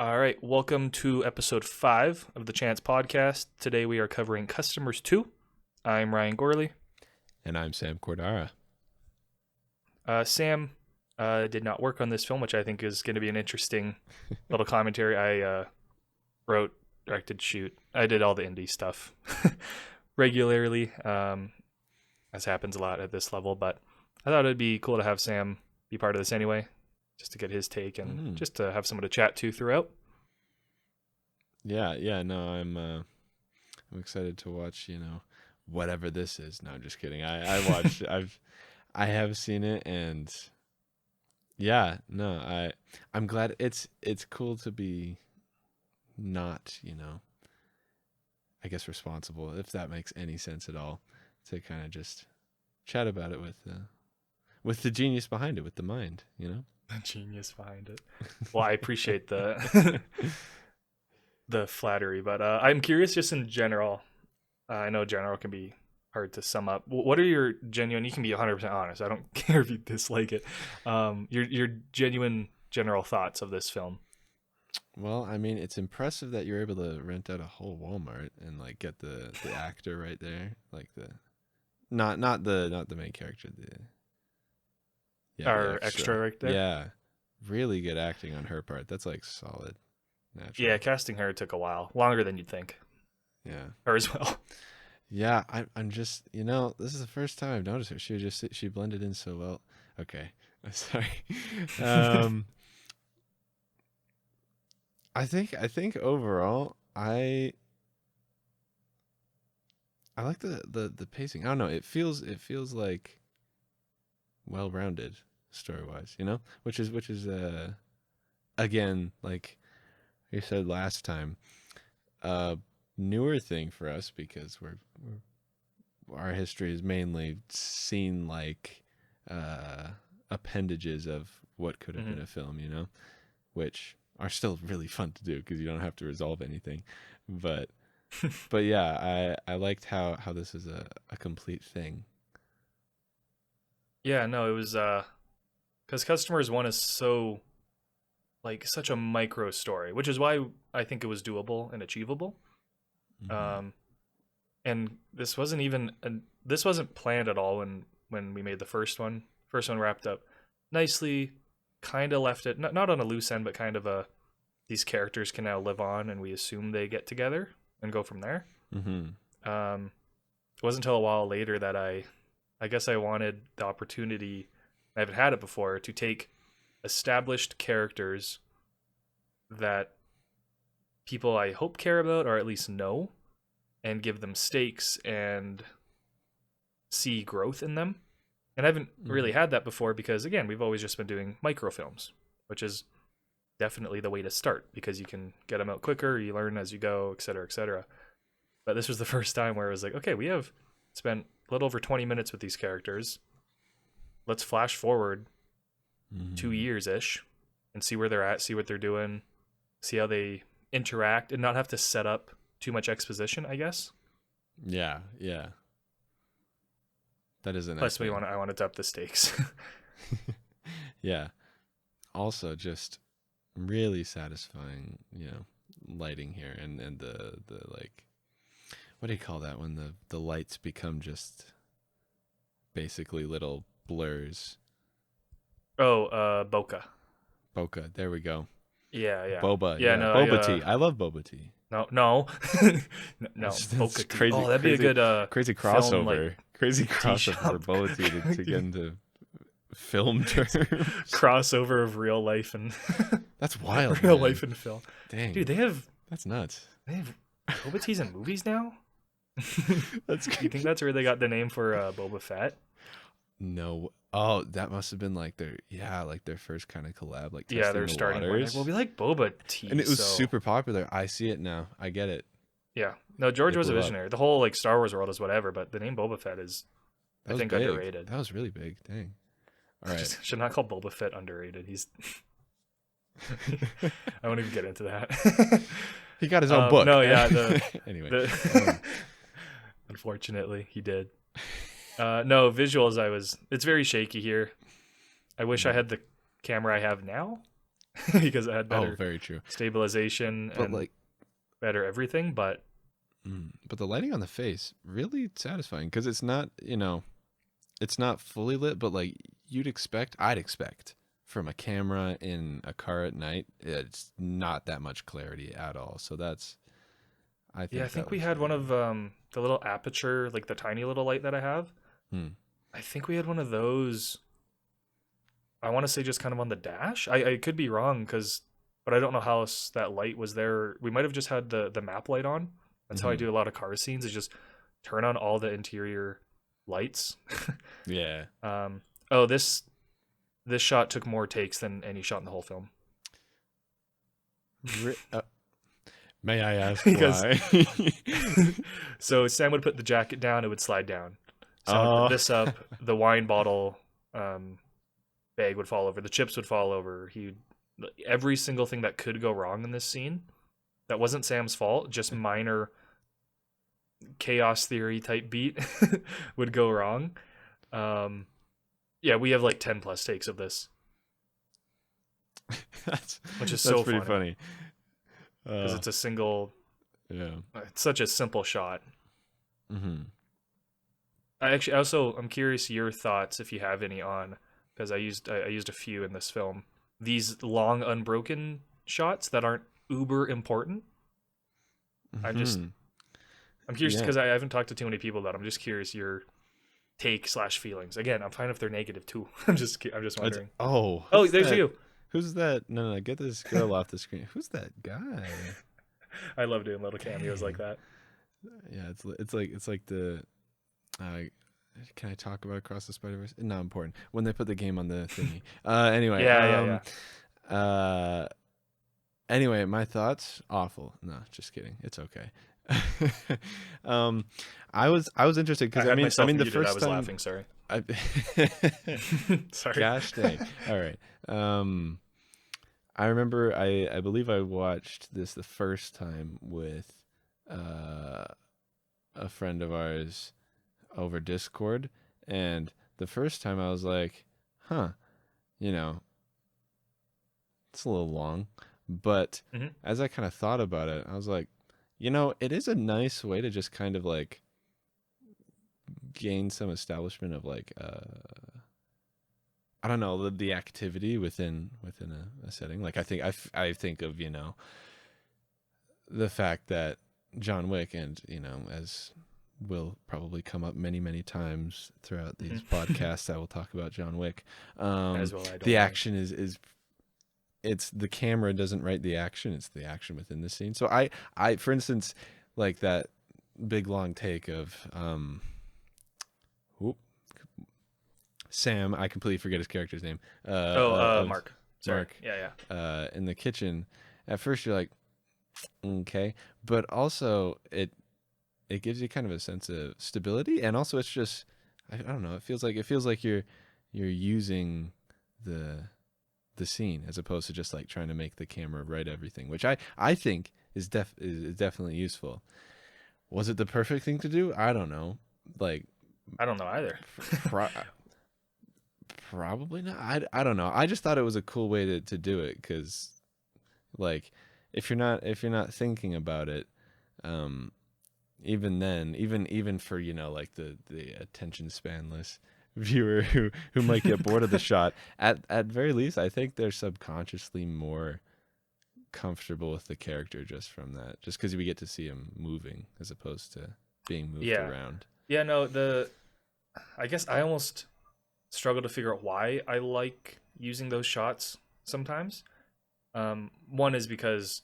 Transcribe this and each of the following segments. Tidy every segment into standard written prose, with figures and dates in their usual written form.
All right, welcome to episode 5 of the Chance Podcast. Today we are covering Customers 2. I'm Ryan Gorley. And I'm Sam Cordara. Sam did not work on this film, which I think is going to be an interesting little commentary. I wrote, directed, shoot. I did all the indie stuff regularly, as happens a lot at this level, but I thought it'd be cool to have Sam be part of this anyway, just to get his take and just to have someone to chat to throughout. Yeah, no, I'm excited to watch, whatever this is. No, I'm just kidding. I watched I have seen it, and yeah, no, I'm glad it's cool to be not, I guess responsible, if that makes any sense at all, to kind of just chat about it with the genius behind it, with the mind, The genius behind it. Well, I appreciate the the flattery, but I'm curious just in general. I know general can be hard to sum up. What are your genuine, you can be 100% honest, I don't care if you dislike it, your genuine general thoughts of this film? Well, I mean, it's impressive that you're able to rent out a whole Walmart and like get the actor right there, like the not the main character, the Our extra right there? Yeah, really good acting on her part. That's like solid, natural. Yeah, casting her took a while, longer than you'd think. Yeah, Her as well. yeah. I'm just this is the first time I've noticed her. She blended in so well. Okay, sorry. Um, I think overall I like the pacing. I don't know. It feels like well-rounded story-wise, which is again, like you said last time, a newer thing for us because our history is mainly seen like appendages of what could have been a film, which are still really fun to do because you don't have to resolve anything. But but yeah, I liked how this is a complete thing. Yeah, no, it was because Customers 1 is so, like, such a micro story, which is why I think it was doable and achievable. Hmm. Um, and this wasn't planned at all when we made the first one. First one wrapped up nicely, kind of left it not on a loose end, but kind of a these characters can now live on, and we assume they get together and go from there. Hmm. It wasn't until a while later that I guess I wanted the opportunity. I haven't had it before to take established characters that people I hope care about or at least know and give them stakes and see growth in them. And I haven't really had that before because, again, we've always just been doing microfilms, which is definitely the way to start because you can get them out quicker, you learn as you go, et cetera, et cetera. But this was the first time where it was like, okay, we have spent a little over 20 minutes with these characters. Let's flash forward 2 years ish and see where they're at, see what they're doing, see how they interact, and not have to set up too much exposition, I guess. Yeah. That is a nice Plus, thing. I wanted to up the stakes. Yeah. Also, just really satisfying, lighting here, and the like, what do you call that when the lights become just basically little blurs? Oh, Bokeh. Bokeh. There we go. Yeah. Boba. Yeah, Yeah. no, Boba tea. I love boba tea. no, no, That's Bokeh tea. crazy. Oh, that'd be a good Crazy film, like, crossover. Crazy tea crossover for shop. boba tea to get into film terms. Crossover of real life and That's wild, real man. life and film. Dang. Dude, That's nuts. they have boba teas in movies now? That's You think that's where they got the name for Boba Fett? No. Oh, that must have been like their first kind of collab, like Yeah, testing they're the starting one. Like, waters. well, we like boba tea, And it was so super popular. I see it now. I get it. yeah. No, George It was a blew up. visionary. The whole like Star Wars world is whatever, but the name Boba Fett is, That I was think, big. underrated. That was really big. Dang. All right. Should not call Boba Fett underrated. He's I won't even get into that. He got his own book. No, yeah, Anyway. the unfortunately he did. No, visuals, it's very shaky here. I wish I had the camera I have now, because it had Oh, better very true. stabilization But and better everything. But but the lighting on the face really satisfying because it's not, it's not fully lit, but like I'd expect from a camera in a car at night, it's not that much clarity at all. So I yeah, I think that think we looks had really one of good. the little aperture, like the tiny little light that I have. Hmm. I think we had one of those. I want to say just kind of on the dash. I could be wrong because, but I don't know how else that light was there. We might have just had the map light on. That's how I Hmm. do a lot of car scenes. Is just turn on all the interior lights. Yeah. um, oh, this shot took more takes than any shot in the whole film Ri- uh, may I ask because why? so Sam would put the jacket down, it would slide down. Sam would put Oh. this up, the wine bottle um, bag would fall over, the chips would fall over. Every single thing that could go wrong in this scene that wasn't Sam's fault, just minor chaos theory type beat would go wrong. Um, yeah, we have like 10 plus takes of this, that's which is that's so pretty funny funny. because Uh, it's a single, yeah. it's such a simple shot. Hmm. I'm curious your thoughts if you have any on because I used a few in this film. These long unbroken shots that aren't uber important. I'm just Hmm. I'm curious Yeah. because I haven't talked to too many people about it. I'm just curious your take slash feelings. Again, I'm fine if they're negative too. I'm just It's, wondering. oh, Oh, who's there's that? you. Who's that? No, no, get this girl off the screen. Who's that guy? I love doing little cameos like Dang. that. Yeah, it's like the. Uh, can I talk about Across the Spider Verse? Not important. When they put the game on the thingy. Anyway. Yeah, yeah, yeah. Uh. Anyway, my thoughts. Awful. No, just kidding. It's okay. um, I was interested I because I had mean I myself mean the muted. I first was time laughing. Sorry. I. Sorry. Gosh dang. All right. Um. I remember I believe I watched this the first time with uh, a friend of ours over Discord, and the first time I was like, "Huh, you know, it's a little long," but Hmm. as I kind of thought about it, I was like, it is a nice way to just kind of like gain some establishment of like I don't know the activity within a setting. Like I think of the fact that John Wick, and as will probably come up many many times throughout these Hmm. podcasts, I will talk about John Wick. As well, I don't The mind. action is it's the camera doesn't write the action; it's the action within the scene. So I for instance, like that big long take of whoop, Sam. I completely forget his character's name. Oh, Of Mark. Sorry. Mark Yeah, yeah. in the kitchen. At first, you're like, okay, but also it gives you kind of a sense of stability, and also it's just I don't know. It feels like you're using the the scene as opposed to just like trying to make the camera write everything, which I think is definitely useful. Was it the perfect thing to do? I don't know. Like I don't know either. pro- probably not. I don't know. I just thought it was a cool way to do it because like if you're not thinking about it, um, even then, even for like the attention spanless viewer who might get bored of the shot, at very least, I think they're subconsciously more comfortable with the character just from that, just because we get to see him moving as opposed to being moved Yeah. around. Yeah, no, I guess I almost struggle to figure out why I like using those shots sometimes. One is because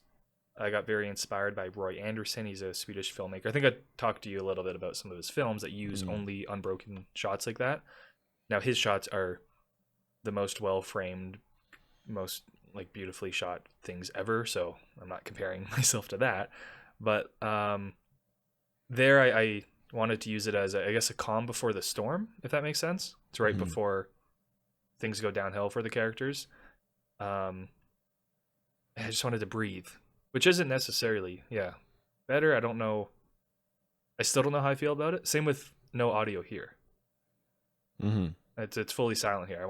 I got very inspired by Roy Andersson. He's a Swedish filmmaker. I think I talked to you a little bit about some of his films that use Mm. only unbroken shots like that. Now his shots are the most well framed, most like beautifully shot things ever. So I'm not comparing myself to that, but there I wanted to use it as I guess a calm before the storm, if that makes sense. It's right Hmm. before things go downhill for the characters. Um, I just wanted to breathe, which isn't necessarily better. I don't know. I still don't know how I feel about it. Same with no audio here. Hmm. It's fully silent here.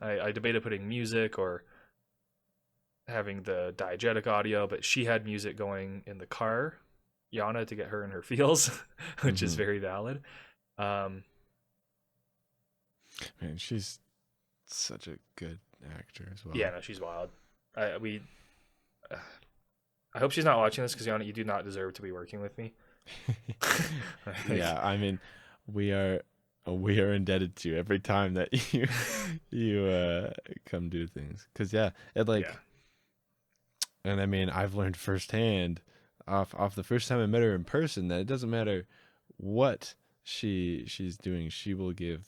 I debated putting music or having the diegetic audio, but she had music going in the car, Yana, to get her in her feels, which is Hmm. very valid. Um, Man, she's such a good actor as yeah, well. no, she's wild. We I hope she's not watching this because Yana, you do not deserve to be working with me. Yeah, Like, I mean, we are we are indebted to you every time that you come do things. Cause yeah, it yeah. like, and I mean, I've learned firsthand off the first time I met her in person that it doesn't matter what she's doing, she will give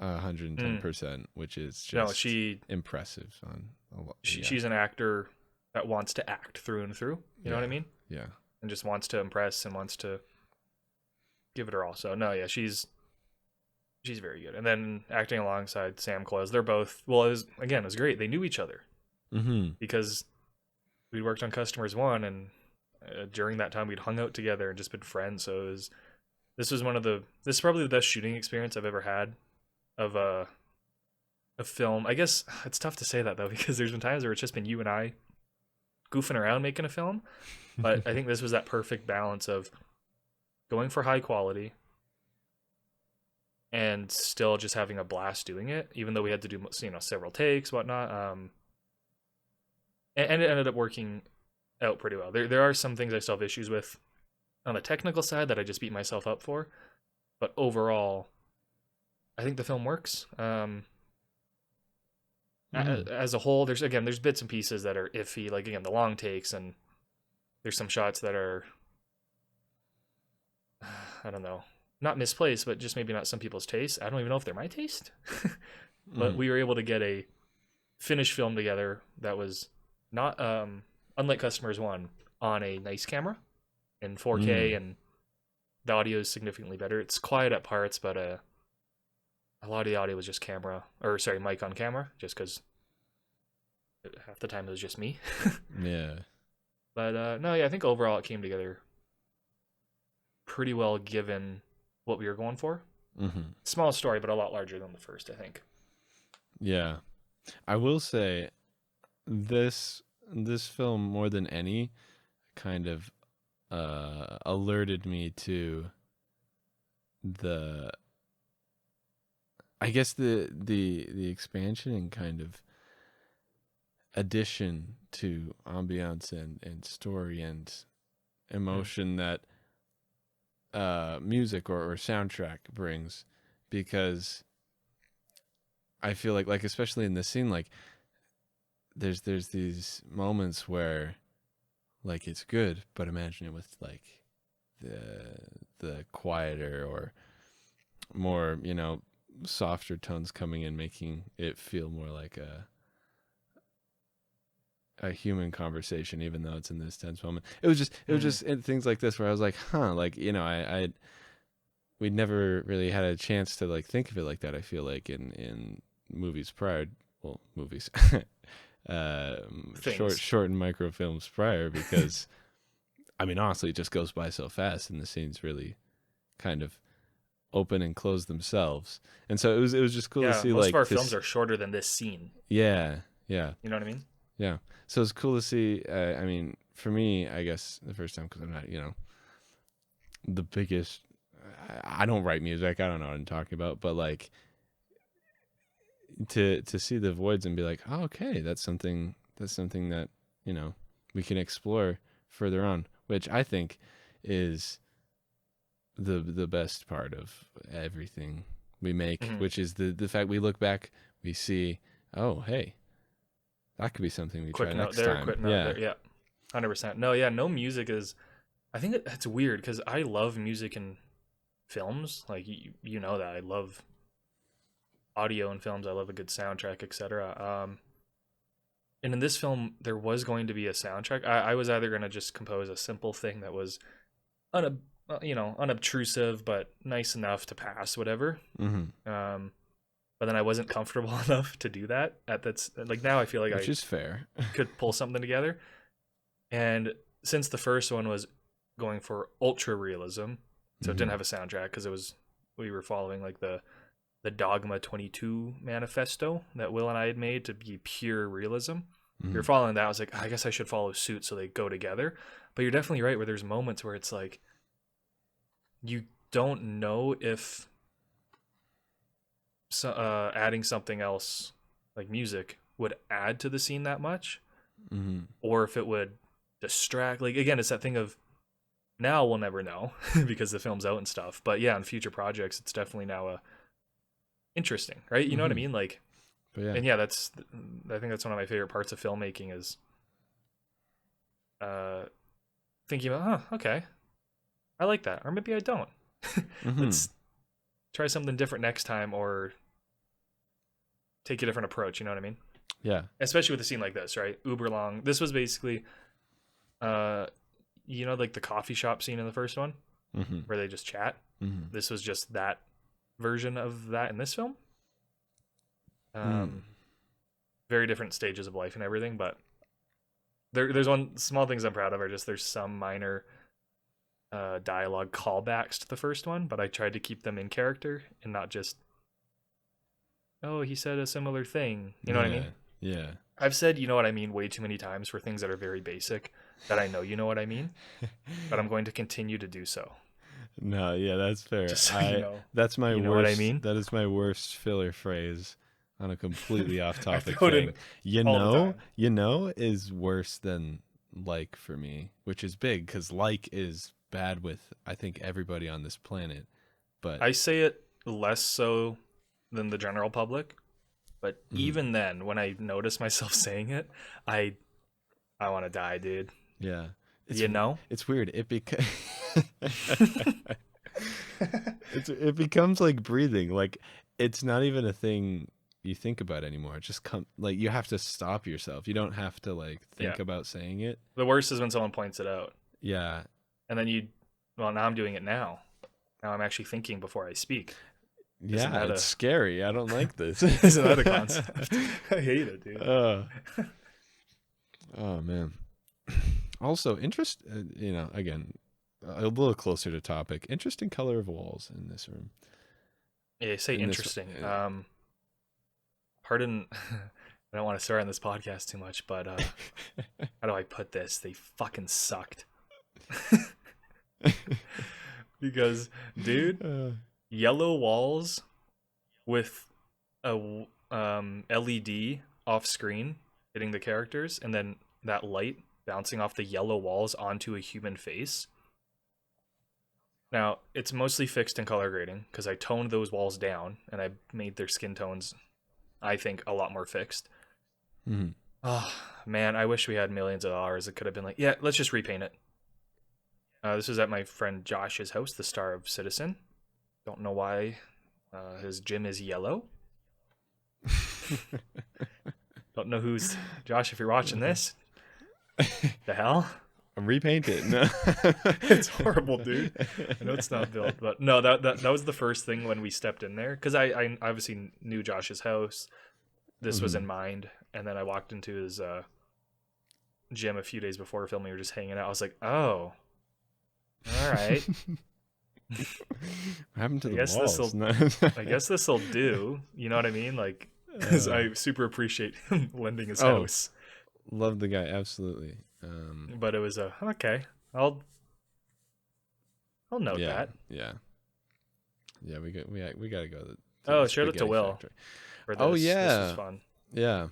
Mm. 110%, which is No, just impressive on a lot. Yeah, she's an actor that wants to act through and through. You know what I yeah, mean? yeah. And just wants to impress and wants to give it her all. So no, yeah, she's very good. And then acting alongside Sam Close, they're both well. It was great. They knew each other Mm-hmm. because we worked on Customers One, and during that time we'd hung out together and just been friends. So this was this is probably the best shooting experience I've ever had of a film. I guess it's tough to say that though because there's been times where it's just been you and I goofing around making a film, but I think this was that perfect balance of going for high quality and still just having a blast doing it, even though we had to do several takes, whatnot. And it ended up working out pretty well. There are some things I still have issues with on the technical side that I just beat myself up for, but overall, I think the film works. Mm-hmm. As a whole, there's bits and pieces that are iffy, like again the long takes, and there's some shots that are I don't know, not misplaced, but just maybe not some people's taste. I don't even know if they're my taste, but Mm-hmm. we were able to get a finished film together that was not unlike Customers One on a nice camera in 4K, Mm. and the audio is significantly better. It's quiet at parts, but a lot of the audio was just mic on camera, just because half the time it was just me. Yeah. But no, yeah, I think overall it came together pretty well given what we were going for. Mm-hmm. Small story, but a lot larger than the first, I think. Yeah. I will say this film more than any kind of alerted me to the I guess the expansion and kind of addition to ambiance and story and Mm. emotion that music or soundtrack brings, because I feel like especially in this scene, like there's these moments where like it's good, but imagine it with like the the quieter or more, softer tones coming in, making it feel more like a human conversation, even though it's in this tense moment. It was just things like this where I was like, huh, like, I we'd never really had a chance to like think of it like that. I feel like in movies prior, well, movies, uh, short Things. short and microfilms prior, because I mean, honestly, it just goes by so fast, and the scenes really kind of open and close themselves. And so it was just cool to Yeah, see most of our like films this. are shorter than this scene. Yeah, yeah, You know what I mean? yeah. So it's cool to see. I mean, for me, I guess the first time, because I'm not, the biggest. I don't write music. I don't know what I'm talking about, but like to see the voids and be like, oh, okay, that's something that we can explore further on, which I think is the best part of everything we make, Mm-hmm. which is the fact we look back, we see, oh, hey, that could be something we try Quick note next there, time. quick note Yeah. there. Yeah, 100%. No, yeah, no music is. I think that's weird because I love music in films. Like you know that I love audio in films. I love a good soundtrack, etc. And in this film, there was going to be a soundtrack. I was either going to just compose a simple thing that was unobtrusive but nice enough to pass, whatever. Hmm. Um, but then I wasn't comfortable enough to do that. That's like now I feel like Which I is fair. could pull something together. And since the first one was going for ultra realism, so it didn't Hmm. have a soundtrack because we were following like the Dogma 22 manifesto that Will and I had made to be pure realism. You're following that. I was like, I guess I should follow suit so they go together. But you're definitely right where there's moments where it's like you don't know if adding something else like music would add to the scene that much, or if it would distract. Like again, it's that thing of now we'll never know because the film's out and stuff. But yeah, in future projects, it's definitely now interesting, right? You know what I mean? Like, But yeah, and yeah, I think that's one of my favorite parts of filmmaking is thinking about, okay, I like that, or maybe I don't. Let's try something different next time, or take a different approach. You know what I mean? yeah, Especially with a scene like this, right? Uber long. This was basically, like the coffee shop scene in the first one, where they just chat. This was just that version of that in this film. Very different stages of life and everything, but there's one small things I'm proud of are just there's some minor dialogue callbacks to the first one, but I tried to keep them in character and not just, oh, he said a similar thing. You know what I mean? Yeah. I've said you know what I mean way too many times for things that are very basic that I know you know what I mean, but I'm going to continue to do so. No, yeah, that's fair. Just so you know. That's my You know worst. what I mean? That is my worst filler phrase on a completely off-topic throw it in thing. all the time. Is worse than like for me, which is big because like is bad with I think everybody on this planet. But I say it less so than the general public, but even then, when I notice myself saying it, I want to die, dude. yeah, It's weird. It becomes like breathing. Like it's not even a thing you think about anymore. It just like you have to stop yourself. You don't have to like think about saying it. The worst is when someone points it out. Yeah. And then now I'm doing it now. Now I'm actually thinking before I speak. Yeah, it's scary. I don't like this. Isn't that a concept? I hate it, dude. Oh man. Also, again, a little closer to topic. Interesting color of walls in this room. Yeah, say interesting. Pardon, I don't want to swear on this podcast too much, but how do I put this? They fucking sucked. Because, dude, yellow walls with a LED off screen hitting the characters, and then that light bouncing off the yellow walls onto a human face. Now, it's mostly fixed in color grading because I toned those walls down and I made their skin tones, I think, a lot more fixed. Oh, man, I wish we had millions of dollars. It could have been like, yeah, let's just repaint it. This was at my friend Josh's house, the star of Citizen. Don't know why his gym is yellow. Don't know who's... Josh, if you're watching this, the hell? Repaint it. No. It's horrible, dude. I know it's not built, but no, that was the first thing when we stepped in there, because I obviously knew Josh's house. This was in mind, and then I walked into his gym a few days before filming. We were just hanging out. I was like, oh, all right. What happened to the walls? I guess this'll do. You know what I mean? Like, because I super appreciate him lending his house. Love the guy, absolutely. But it was okay. I'll note that. Yeah. We got to go. Shout out to Will. For this. Oh yeah, this was fun. Yeah.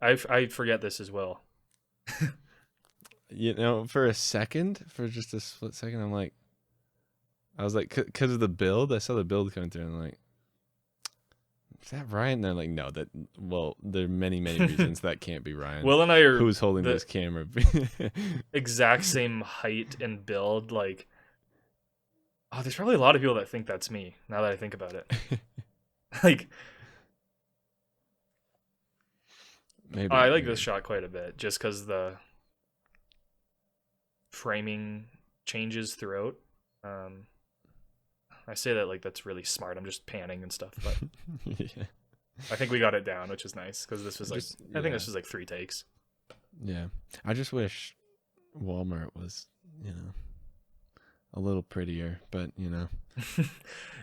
I forget this as well. For a second, for just a split second, I was like, because of the build, I saw the build coming through, and I'm like, is that Ryan? And they're like, no, there are many, many reasons that can't be Ryan. Will and I are who's holding this camera. Exact same height and build. Like, there's probably a lot of people that think that's me. Now that I think about it, like, maybe I like this shot quite a bit just because the framing changes throughout. I say that like that's really smart. I'm just panning and stuff, but yeah. I think we got it down, which is nice because this was I think this was like 3 takes. Yeah, I just wish Walmart was a little prettier, but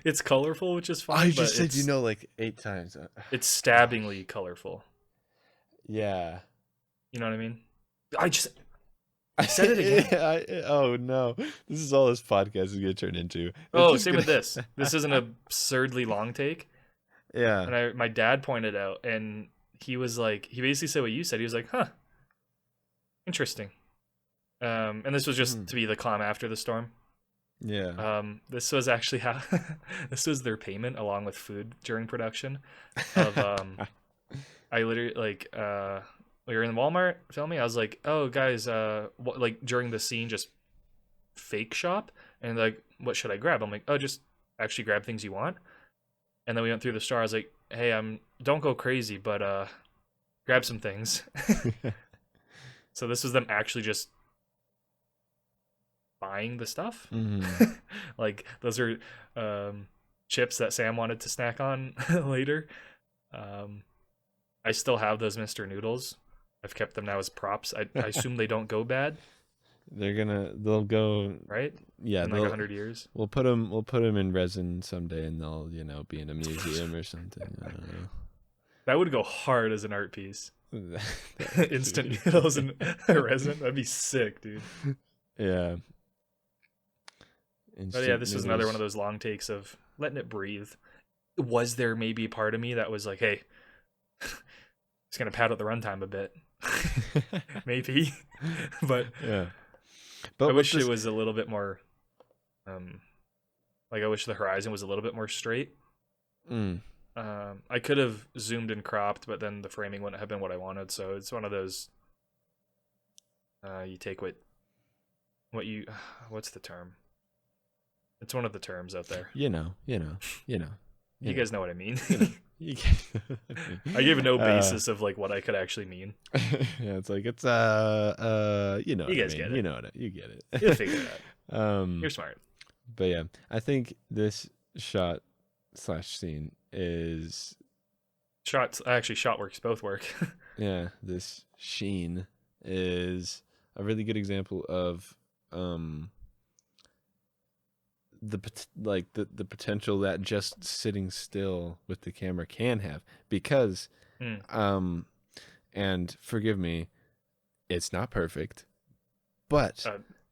it's colorful, which is fine. I just said like 8 times. It's stabbingly colorful. Yeah. You know what I mean? I said it again. Oh no, this is all this podcast is gonna turn into. It's Oh, just same with gonna. this. This is an absurdly long take, Yeah. and my dad pointed out, and he was like, he basically said what you said. He was like, "Huh, interesting." And this was just Mhm. to be the calm after the storm. Yeah. This was actually how this was their payment along with food during production. Of I literally like we were in Walmart filming. I was like, "Oh, guys, like during the scene, just fake shop." And like, "What should I grab?" I'm like, "Oh, just actually grab things you want." And then we went through the store. I was like, "Hey, don't go crazy, but grab some things." So this was them actually just buying the stuff. Mhm. Like those are chips that Sam wanted to snack on later. I still have those Mr. Noodles. I've kept them now as props. I assume they don't go bad, They'll go. right? Yeah, In like 100 years. we'll put them in resin someday, and they'll be in a museum or something. I don't That would go hard as an art piece. know. Instant noodles and resin. That'd be sick, dude. Yeah. But yeah, this was another one of those long takes of letting it breathe. Was there maybe a part of me that was like, hey, it's gonna pad out the runtime a bit? Maybe. But Yeah. I But wish it was a little bit more like I wish the horizon was a little bit more straight. Mm. I could have zoomed and cropped, but then the framing wouldn't have been what I wanted. So it's one of those you take what you what's the term? It's one of the terms out there. You know. You guys know what I mean. You I gave no basis of like what I could actually mean. Yeah, it's like it's you know You what I guys mean. get it. You know it. You get it. You'll figure it out. Um, You're smart. but yeah, I think this shot slash scene is Shot works, both work. this sheen is a really good example of the potential that just sitting still with the camera can have, because Mm. and forgive me, it's not perfect, but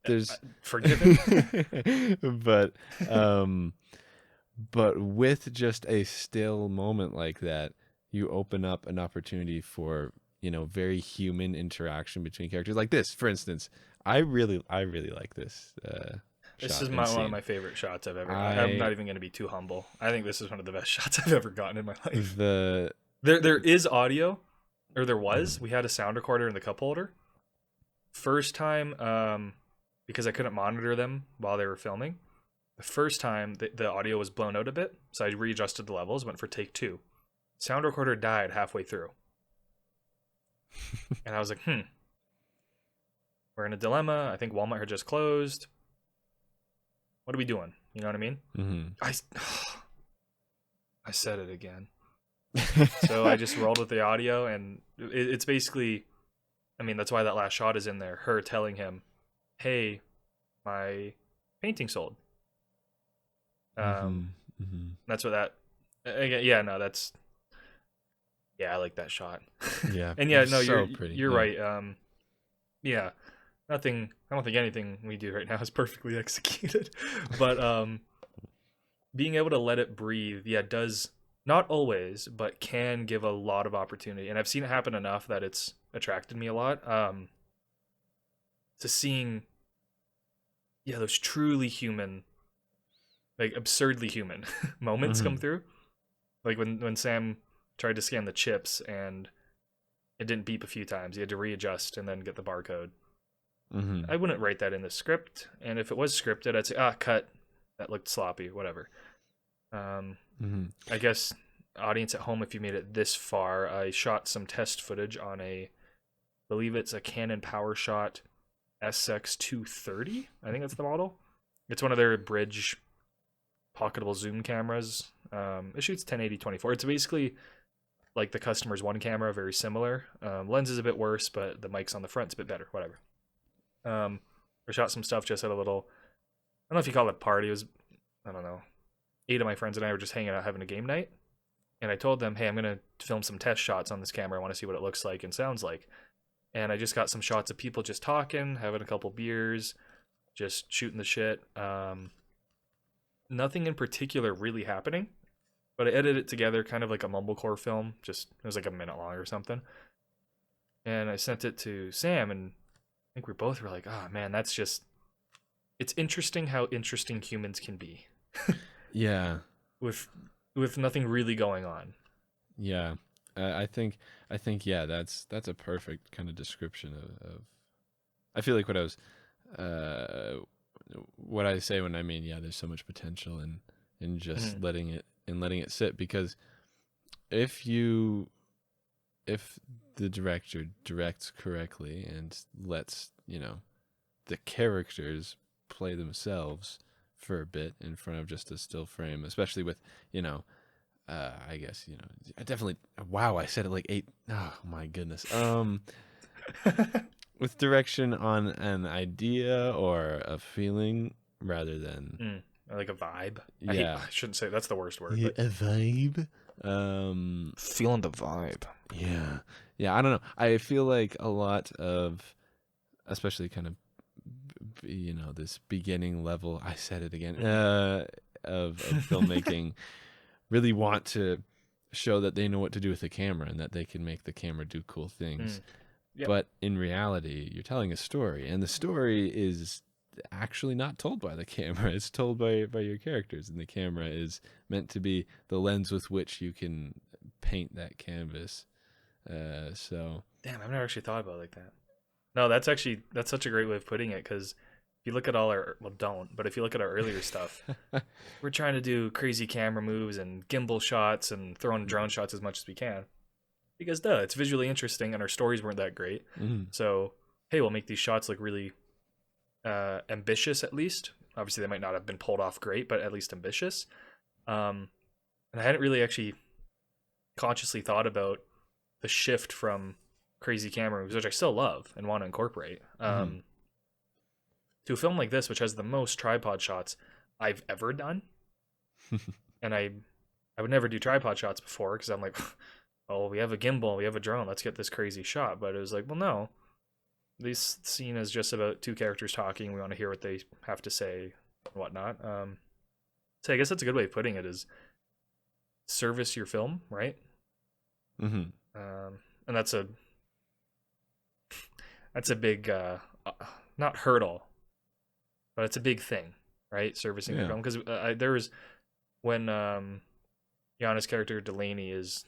there's Forgiven. but but with just a still moment like that, you open up an opportunity for very human interaction between characters. Like this, for instance, I really like this This shot is and one of scene. my favorite shots I've ever. I'm not even going to be too humble. I think this is one of the best shots I've ever gotten in my life. The There is audio, or there was. We had a sound recorder in the cup holder. First time, because I couldn't monitor them while they were filming. The first time the audio was blown out a bit, so I readjusted the levels, went for take 2. Sound recorder died halfway through. And I was like, we're in a dilemma. I think Walmart had just closed. What are we doing? You know what I mean? mm-hmm. I said it again. So I just rolled with the audio, and it's basically, I mean, that's why that last shot is in there. Her telling him, hey, my painting sold. That's what that, again, yeah, no, that's, yeah, I like that shot. Yeah. And yeah, it's no, so pretty. you're Yeah. right. Yeah, I don't think anything we do right now is perfectly executed, but being able to let it breathe, yeah, does not always, but can give a lot of opportunity. And I've seen it happen enough that it's attracted me a lot. To seeing, yeah, those truly human, like absurdly human moments come through. Like when Sam tried to scan the chips and it didn't beep a few times. He had to readjust and then get the barcode. I wouldn't write that in the script, and if it was scripted, I'd say, cut. That looked sloppy, whatever. I guess, audience at home, if you made it this far, I shot some test footage on I believe it's a Canon PowerShot SX230. I think that's the model. It's one of their bridge pocketable zoom cameras. It shoots 1080-24. It's basically like the customer's one camera, very similar. Lens is a bit worse, but the mic's on the front's a bit better, whatever. I shot some stuff just at a little, I don't know if you call it party. It was, I don't know, 8 of my friends and I were just hanging out having a game night. And I told them, hey, I'm going to film some test shots on this camera. I want to see what it looks like and sounds like. and I just got some shots of people just talking, having a couple beers, just shooting the shit. Nothing in particular really happening, but I edited it together kind of like a mumblecore film. Just it was like a minute long or something, and I sent it to Sam, and I think we both were like, "Oh man, that's just it's interesting how interesting humans can be Yeah. with nothing really going on." Yeah. I think yeah, that's a perfect kind of description of I feel like uh what I say when I mean, yeah, there's so much potential in just Mhm. letting it sit, because if you if the director directs correctly and lets, the characters play themselves for a bit in front of just a still frame, especially with, you know, I guess, I definitely, wow, I said it like eight, oh my goodness. With direction on an idea or a feeling rather than, Mm, like a vibe. yeah, I shouldn't say that's the worst word, yeah, but a vibe. Um, feeling the vibe. yeah, yeah, I don't know. I feel like a lot of, especially kind of, this beginning level, I said it again, Mm. of filmmaking really want to show that they know what to do with the camera and that they can make the camera do cool things. Mm. Yep. But in reality, you're telling a story, and the story is actually not told by the camera. It's told by your characters, and the camera is meant to be the lens with which you can paint that canvas. So Damn, I've never actually thought about it like that. No, that's such a great way of putting it because if you look at all our well, don't, but if you look at our earlier stuff, we're trying to do crazy camera moves and gimbal shots and throwing drone shots as much as we can because duh, it's visually interesting and our stories weren't that great. mhm. So hey, we'll make these shots look really ambitious at least. Obviously, they might not have been pulled off great, but at least ambitious. Um, and I hadn't really actually consciously thought about the shift from crazy camera moves, which I still love and want to incorporate, Mhm. to a film like this, which has the most tripod shots I've ever done. And I would never do tripod shots before because I'm like, oh, we have a gimbal, we have a drone, let's get this crazy shot. But it was like, well, no, this scene is just about two characters talking. We want to hear what they have to say and whatnot. So I guess that's a good way of putting it is service your film, right? Mhm. And that's a big not hurdle, but it's a big thing, right? Servicing your Yeah. film because there was when Yana's character Delaney is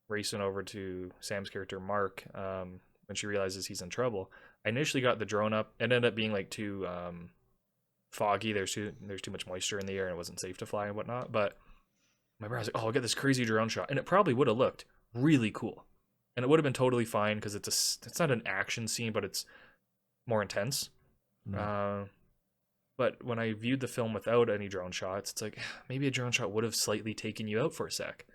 racing over to Sam's character Mark when she realizes he's in trouble. I initially got the drone up. It ended up being like too foggy. There's too much moisture in the air and it wasn't safe to fly and whatnot. But my brother was like, "Oh, I'll get this crazy drone shot," and it probably would have looked really cool, and it would have been totally fine because it's not an action scene, but it's more intense. Mhm. Uh, but when I viewed the film without any drone shots, it's like maybe a drone shot would have slightly taken you out for a sec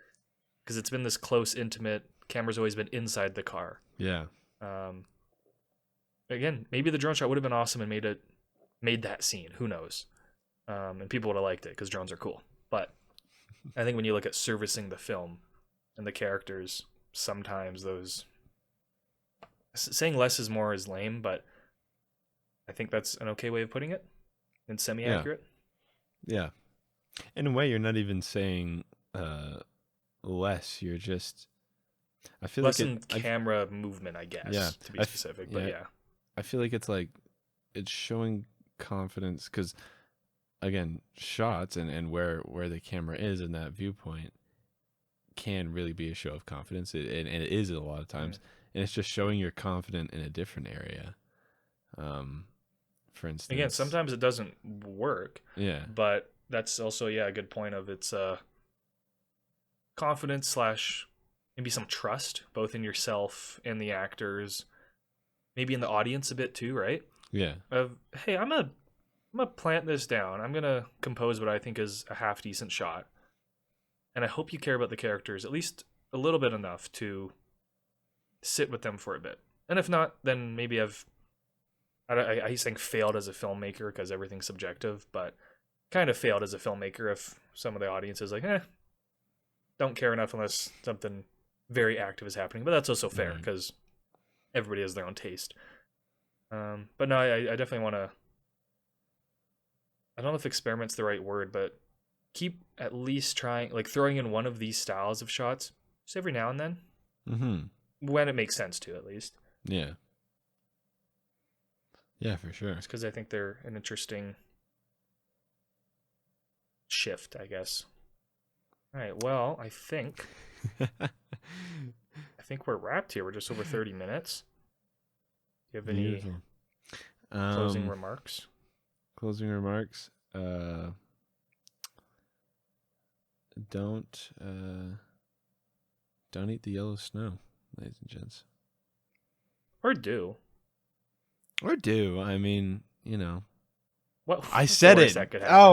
because it's been this close, intimate. Camera's always been inside the car. Yeah. Um, Again, maybe the drone shot would have been awesome and made that scene. Who knows? And people would have liked it because drones are cool. But I think when you look at servicing the film and the characters, sometimes those saying less is more is lame, but I think that's an okay way of putting it and semi Yeah. accurate. Yeah. In a way, you're not even saying uh less. You're just. I feel like Less it. in camera movement, I Yeah. guess, to be specific. But Yeah. yeah. I feel like it's like it's showing confidence because, again, shots and where the camera is in that viewpoint can really be a show of confidence. And it is a lot of Mm. times, and it's just showing you're confident in a different area. Um, for Again, instance, sometimes it doesn't work, yeah, but that's also yeah a good point of it's confidence slash maybe some trust both in yourself and the actors, maybe in the audience a bit too, right? yeah, Of hey, I'm gonna plant this down. I'm gonna compose what I think is a half decent shot, and I hope you care about the characters at least a little bit enough to sit with them for a bit. And if not, then maybe I hate saying failed as a filmmaker because everything's subjective, but kind of failed as a filmmaker if some of the audience is like, don't care enough unless something very active is happening. But that's also fair mhm, because everybody has their own taste. But no, I definitely want to. I don't know if experiment's the right word, but keep at least trying, like throwing in one of these styles of shots just every now and then, when it makes sense to, at least. Yeah. Yeah, for sure. Just because I think they're an interesting shift, I guess. All right. Well, I think we're wrapped here. We're just over 30 minutes. Do you have any Beautiful. closing remarks? Closing remarks. Don't eat the yellow snow, ladies and gents. Or do. Or do. I mean, you know. What? I what's the said worst it. that could happen? Oh,